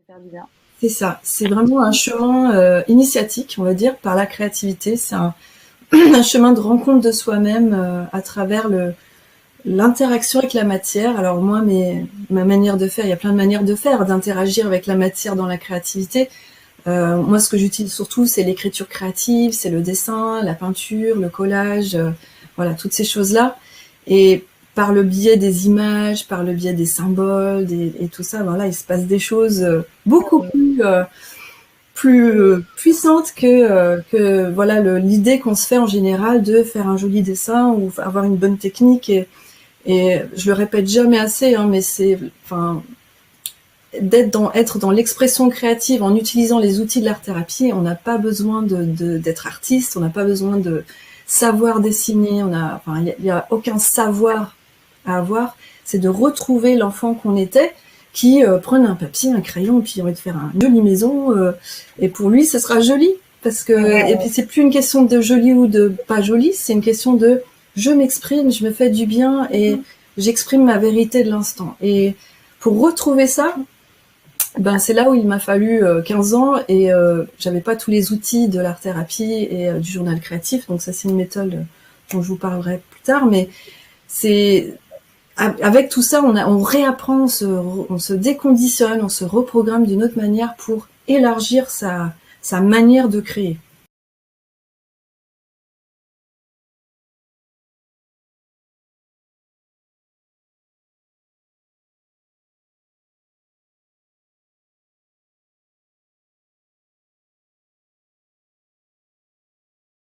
Faire du bien. C'est ça. C'est vraiment un chemin initiatique, on va dire, par la créativité. C'est un chemin de rencontre de soi-même à travers l'interaction avec la matière. Alors moi, ma manière de faire, il y a plein de manières de faire, d'interagir avec la matière dans la créativité. Moi, ce que j'utilise surtout, c'est l'écriture créative, c'est le dessin, la peinture, le collage, voilà, toutes ces choses-là. Et par le biais des images, par le biais des symboles, et tout ça, voilà, il se passe des choses beaucoup plus puissantes que voilà l'idée qu'on se fait en général de faire un joli dessin ou avoir une bonne technique. Et je le répète jamais assez, hein, mais enfin, être dans l'expression créative en utilisant les outils de l'art-thérapie. On n'a pas besoin d'être artiste, on n'a pas besoin de savoir dessiner, enfin, il y a aucun savoir à avoir. C'est de retrouver l'enfant qu'on était, qui prenait un papier, un crayon, et puis il aurait de faire une jolie maison, et pour lui, ce sera joli. Et puis c'est plus une question de joli ou de pas joli, c'est une question de je m'exprime, je me fais du bien, et j'exprime ma vérité de l'instant. Et pour retrouver ça, ben c'est là où il m'a fallu 15 ans, et j'avais pas tous les outils de l'art-thérapie et du journal créatif, donc ça c'est une méthode dont je vous parlerai plus tard, mais c'est avec tout ça, on réapprend, on se déconditionne, on se reprogramme d'une autre manière pour élargir sa manière de créer.